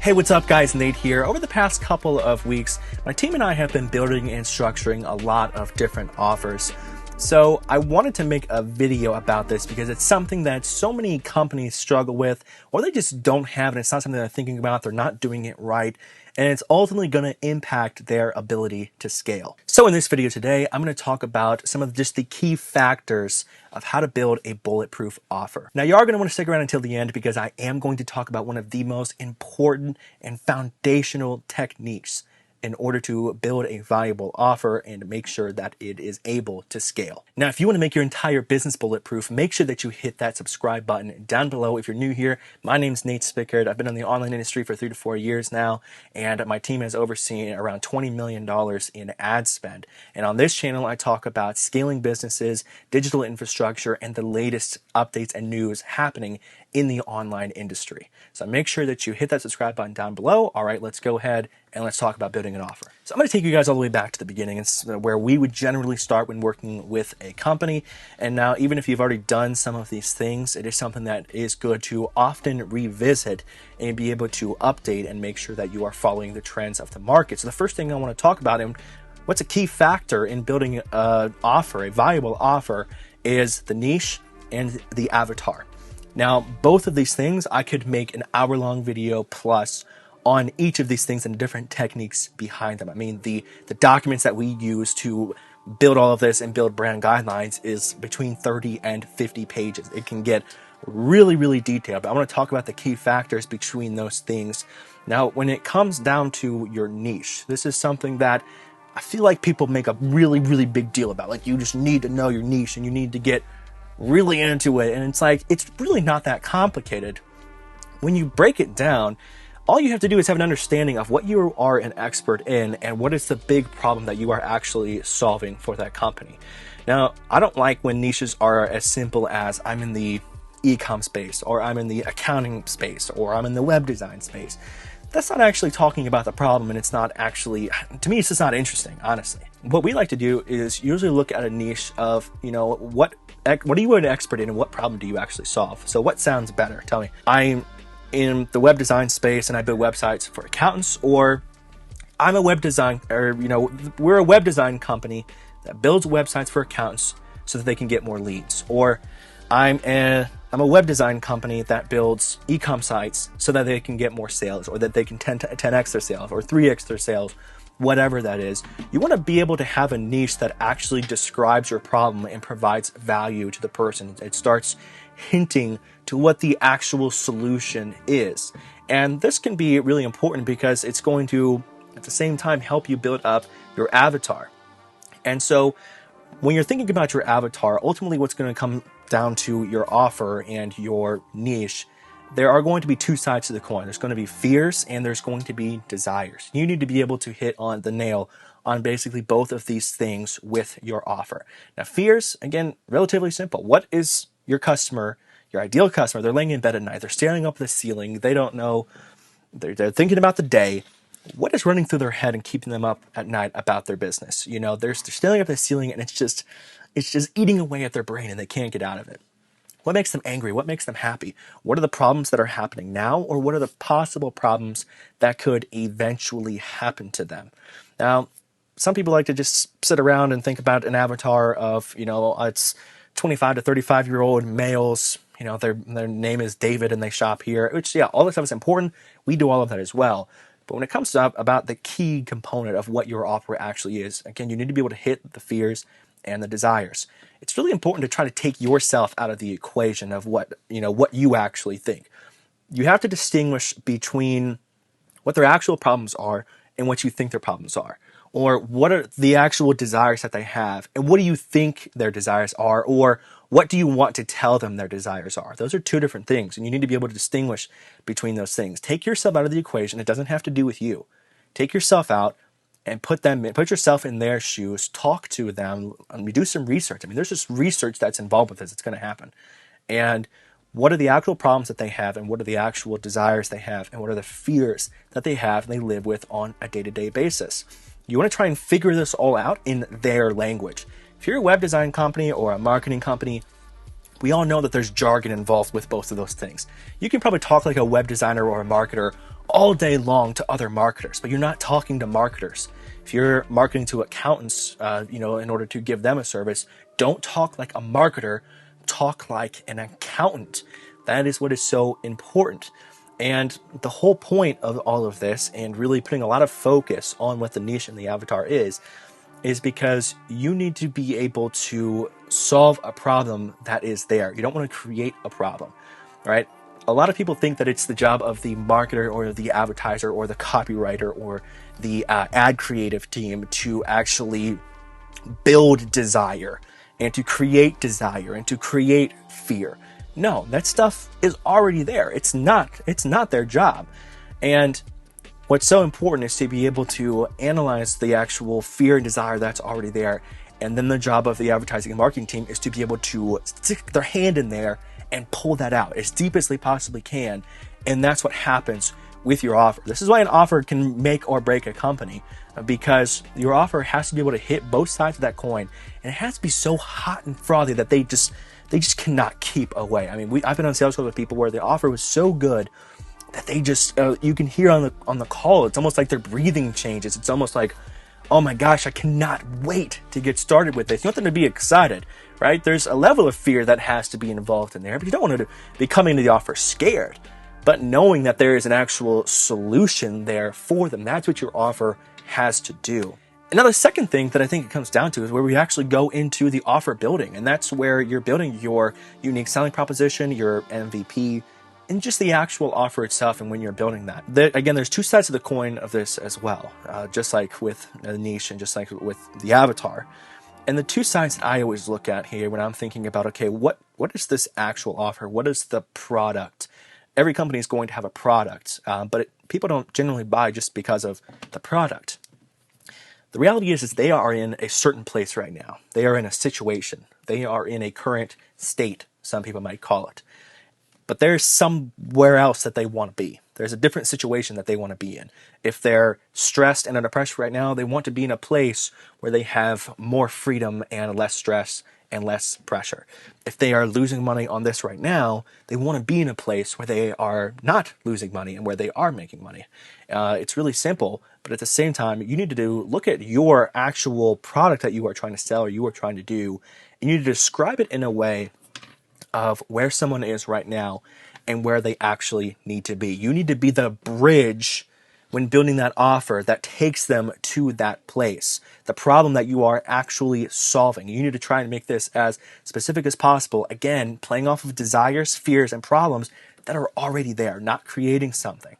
Hey, what's up guys, Nate here. Over the past couple of weeks, my team and I have been building and structuring a lot of different offers. So I wanted to make a video about this because it's something that so many companies struggle with, or they just don't have, and it's not something they're thinking about, they're not doing it right, and it's ultimately going to impact their ability to scale. So in this video today, I'm going to talk about some of just the key factors of how to build a bulletproof offer. Now you are going to want to stick around until the end because I am going to talk about one of the most important and foundational techniques in order to build a valuable offer and make sure that it is able to scale. Now, if you want to make your entire business bulletproof, make sure that you hit that subscribe button down below. If you're new here, my name's Nich Spickard. I've been in the online industry for 3 to 4 years now, and my team has overseen around $20 million in ad spend. And on this channel, I talk about scaling businesses, digital infrastructure, and the latest updates and news happening in the online industry. So make sure that you hit that subscribe button down below. All right, let's go ahead and let's talk about building an offer. So I'm going to take you guys all the way back to the beginning. It's where we would generally start when working with a company. And now, even if you've already done some of these things, it is something that is good to often revisit and be able to update and make sure that you are following the trends of the market. So the first thing I want to talk about, and what's a key factor in building an offer, a valuable offer, is the niche and the avatar. Now, both of these things, I could make an hour-long video plus on each of these things and different techniques behind them. I mean, the documents that we use to build all of this and build brand guidelines is between 30 and 50 pages. It can get really, really detailed, but I want to talk about the key factors between those things. Now, when it comes down to your niche, this is something that I feel like people make a really, really big deal about. Like, you just need to know your niche and you need to get really into it. And it's like, it's really not that complicated. When you break it down, all you have to do is have an understanding of what you are an expert in and what is the big problem that you are actually solving for that company. Now, I don't like when niches are as simple as I'm in the e-com space, or I'm in the accounting space, or I'm in the web design space. That's not actually talking about the problem, and it's not actually, to me, it's just not interesting, honestly. What we like to do is usually look at a niche of, what are you an expert in and what problem do you actually solve? So what sounds better? Tell me. I'm in the web design space and I build websites for accountants, or I'm a web design, or we're a web design company that builds websites for accountants so that they can get more leads, or I'm a web design company that builds e-com sites so that they can get more sales, or that they can 10x their sales or 3x their sales, whatever that is. You want to be able to have a niche that actually describes your problem and provides value to the person. It starts hinting to what the actual solution is. And this can be really important because it's going to, at the same time, help you build up your avatar. And so when you're thinking about your avatar, ultimately what's going to come down to your offer and your niche, there are going to be two sides to the coin. There's going to be fears and there's going to be desires. You need to be able to hit on the nail on basically both of these things with your offer. Now, fears, again, relatively simple. What is your customer, your ideal customer? They're laying in bed at night. They're staring up at the ceiling. They don't know. They're thinking about the day. What is running through their head and keeping them up at night about their business? They're staring up at the ceiling, and it's just eating away at their brain, and they can't get out of it. What makes them angry? What makes them happy? What are the problems that are happening now, or what are the possible problems that could eventually happen to them? Now, some people like to just sit around and think about an avatar of, it's 25 to 35-year-old males. Their name is David and they shop here, which, yeah, all this stuff is important. We do all of that as well. But when it comes to about the key component of what your offer actually is, again, you need to be able to hit the fears and the desires. It's really important to try to take yourself out of the equation of what you actually think. You have to distinguish between what their actual problems are and what you think their problems are, or what are the actual desires that they have and what do you think their desires are, or what do you want to tell them their desires are. Those are two different things, and you need to be able to distinguish between those things. Take yourself out of the equation. It doesn't have to do with you. Take yourself out and put yourself in their shoes, talk to them, and do some research. I mean, there's just research that's involved with this. It's going to happen. And what are the actual problems that they have, and what are the actual desires they have, and what are the fears that they have and they live with on a day-to-day basis. You want to try and figure this all out in their language. If you're a web design company or a marketing company, we all know that there's jargon involved with both of those things. You can probably talk like a web designer or a marketer all day long to other marketers, but you're not talking to marketers. If you're marketing to accountants, in order to give them a service, don't talk like a marketer, talk like an accountant. That is what is so important. And the whole point of all of this, and really putting a lot of focus on what the niche and the avatar is because you need to be able to solve a problem that is there. You don't want to create a problem, right? A lot of people think that it's the job of the marketer or the advertiser or the copywriter or the ad creative team to actually build desire and to create desire and to create fear. No, that stuff is already there. It's not their job. And what's so important is to be able to analyze the actual fear and desire that's already there. And then the job of the advertising and marketing team is to be able to stick their hand in there and pull that out as deep as they possibly can. And that's what happens with your offer. This is why an offer can make or break a company, because your offer has to be able to hit both sides of that coin, and it has to be so hot and frothy that they just cannot keep away. I mean, I've been on sales calls with people where the offer was so good that they just you can hear on the call, it's almost like their breathing changes. It's almost like, oh my gosh, I cannot wait to get started with this. You want them to be excited, right? There's a level of fear that has to be involved in there, but you don't want to be coming to the offer scared, but knowing that there is an actual solution there for them. That's what your offer has to do. Another second thing that I think it comes down to is where we actually go into the offer building, and that's where you're building your unique selling proposition, your MVP, and just the actual offer itself. And when you're building that, again, there's two sides of the coin of this as well, just like with the niche and just like with the avatar. And the two sides that I always look at here when I'm thinking about, okay, what is this actual offer? What is the product? Every company is going to have a product, but people don't generally buy just because of the product. The reality is they are in a certain place right now. They are in a situation. They are in a current state, some people might call it. But there's somewhere else that they want to be. There's a different situation that they want to be in. If they're stressed and under pressure right now, they want to be in a place where they have more freedom and less stress and less pressure. If they are losing money on this right now, they want to be in a place where they are not losing money and where they are making money. It's really simple, but at the same time, you need to look at your actual product that you are trying to sell or you are trying to do, and you need to describe it in a way of where someone is right now and where they actually need to be. You need to be the bridge when building that offer that takes them to that place, the problem that you are actually solving. You need to try and make this as specific as possible. Again, playing off of desires, fears, and problems that are already there, not creating something.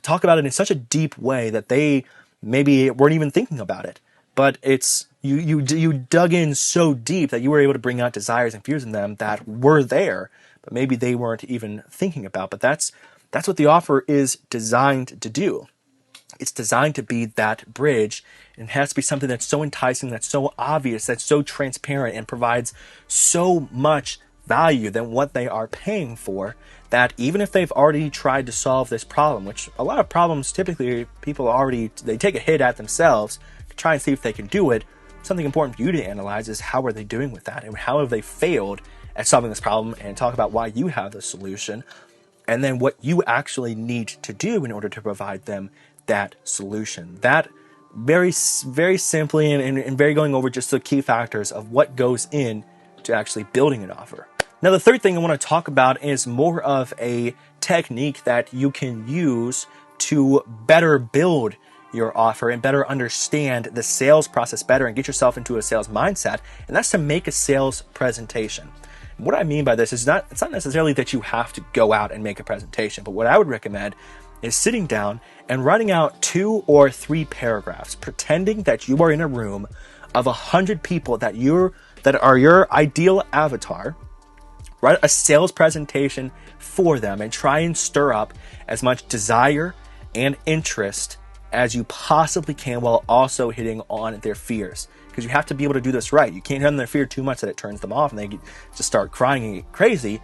Talk about it in such a deep way that they maybe weren't even thinking about it, but it's you dug in so deep that you were able to bring out desires and fears in them that were there, but maybe they weren't even thinking about. But that's what the offer is designed to do. It's designed to be that bridge, and it has to be something that's so enticing, that's so obvious, that's so transparent, and provides so much value than what they are paying for, that even if they've already tried to solve this problem, which a lot of problems typically they take a hit at themselves to try and see if they can do it. Something important for you to analyze is how are they doing with that, and how have they failed at solving this problem, and talk about why you have the solution, and then what you actually need to do in order to provide them that solution. That very, very simply and very going over just the key factors of what goes in to actually building an offer. Now, the third thing I want to talk about is more of a technique that you can use to better build your offer and better understand the sales process better and get yourself into a sales mindset, and that's to make a sales presentation. What I mean by this is it's not necessarily that you have to go out and make a presentation, but what I would recommend is sitting down and writing out 2 or 3 paragraphs, pretending that you are in a room of 100 people that are your ideal avatar. Write a sales presentation for them and try and stir up as much desire and interest as you possibly can, while also hitting on their fears. Because you have to be able to do this right. You can't hit on their fear too much that it turns them off and they just start crying and get crazy,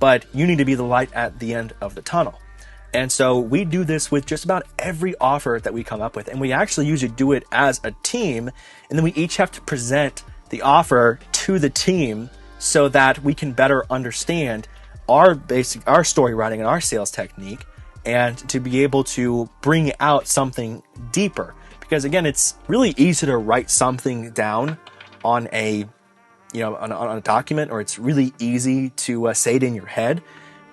but you need to be the light at the end of the tunnel. And so we do this with just about every offer that we come up with. And we actually usually do it as a team. And then we each have to present the offer to the team so that we can better understand our story writing and our sales technique. and to be able to bring out something deeper. Because again, it's really easy to write something down on a on a document, or it's really easy to say it in your head,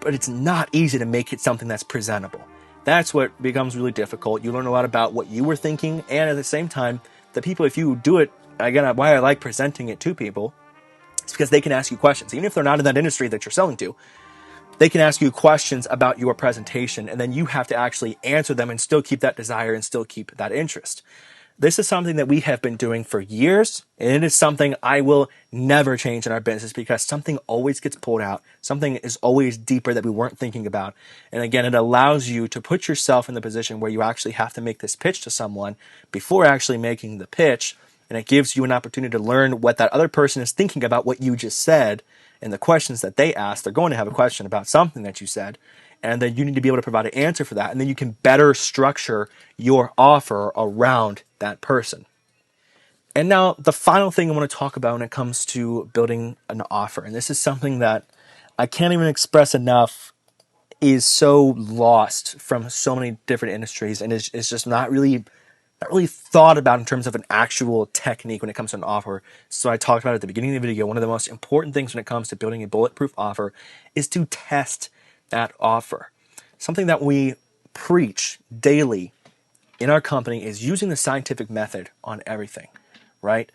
but it's not easy to make it something that's presentable. That's what becomes really difficult. You learn a lot about what you were thinking, and at the same time, the people, if you do it, again, why I like presenting it to people, it's because they can ask you questions. Even if they're not in that industry that you're selling to, they can ask you questions about your presentation, and then you have to actually answer them and still keep that desire and still keep that interest. This is something that we have been doing for years, and it is something I will never change in our business, because something always gets pulled out. Something is always deeper that we weren't thinking about. And again, it allows you to put yourself in the position where you actually have to make this pitch to someone before actually making the pitch. And it gives you an opportunity to learn what that other person is thinking about what you just said, and the questions that they ask. They're going to have a question about something that you said, and then you need to be able to provide an answer for that. And then you can better structure your offer around that person. And now the final thing I want to talk about when it comes to building an offer, and this is something that I can't even express enough, is so lost from so many different industries, and is just not really thought about in terms of an actual technique when it comes to an offer. So I talked about it at the beginning of the video. One of the most important things when it comes to building a bulletproof offer is to test that offer. Something that we preach daily in our company is using the scientific method on everything, right?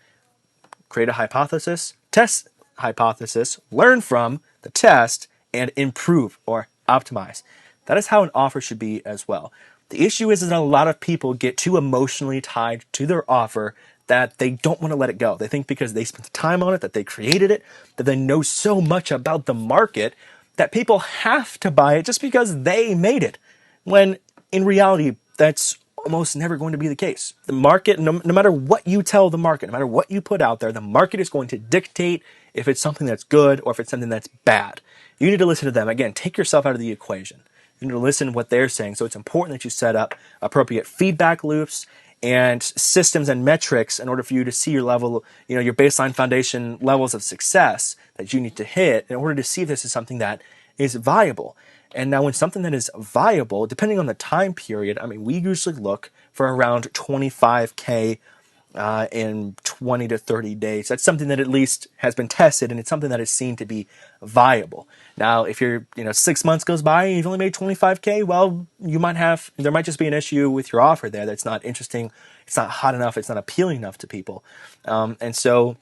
Create a hypothesis, test hypothesis, learn from the test, and improve or optimize. That is how an offer should be as well. The issue is that a lot of people get too emotionally tied to their offer that they don't want to let it go. They think because they spent the time on it, that they created it, that they know so much about the market that people have to buy it just because they made it. When in reality, that's almost never going to be the case. The market, no matter what you tell the market, no matter what you put out there, the market is going to dictate if it's something that's good or if it's something that's bad. You need to listen to them. Again, take yourself out of the equation. You need to listen to what they're saying. So it's important that you set up appropriate feedback loops and systems and metrics in order for you to see your level, your baseline foundation levels of success that you need to hit in order to see if this is something that is viable. And now when something that is viable, depending on the time period, we usually look for around 25K in 20 to 30 days. That's something that at least has been tested, and it's something that is seen to be viable. Now, if you're, 6 months goes by and you've only made 25K, well, there might just be an issue with your offer there that's not interesting, it's not hot enough, it's not appealing enough to people. And so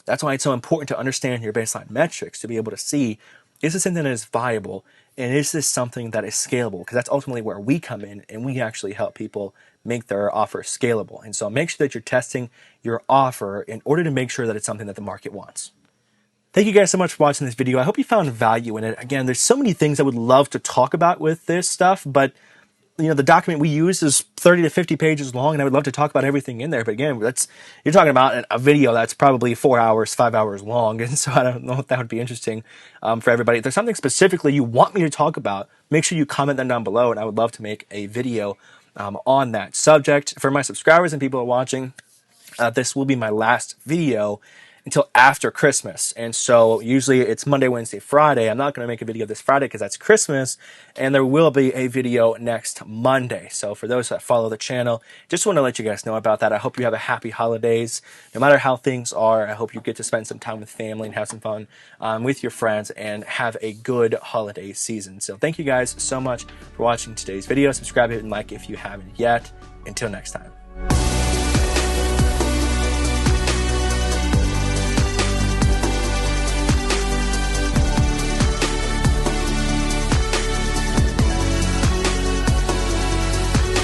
that's why it's so important to understand your baseline metrics to be able to see, is this something that is viable, and is this something that is scalable? Because that's ultimately where we come in, and we actually help people make their offer scalable. And so make sure that you're testing your offer in order to make sure that it's something that the market wants. Thank you guys so much for watching this video. I hope you found value in it. Again, there's so many things I would love to talk about with this stuff, but the document we use is 30 to 50 pages long, and I would love to talk about everything in there. But again, you're talking about a video that's probably 4 hours, 5 hours long, and so I don't know if that would be interesting for everybody. If there's something specifically you want me to talk about, make sure you comment that down below, and I would love to make a video on that subject. For my subscribers and people who are watching, this will be my last video until after Christmas. And so usually it's Monday, Wednesday, Friday. I'm not going to make a video this Friday because that's Christmas, and there will be a video next Monday. So for those that follow the channel, just want to let you guys know about that. I hope you have a happy holidays. No matter how things are, I hope you get to spend some time with family and have some fun with your friends and have a good holiday season. So thank you guys so much for watching today's video. Subscribe and like if you haven't yet. Until next time.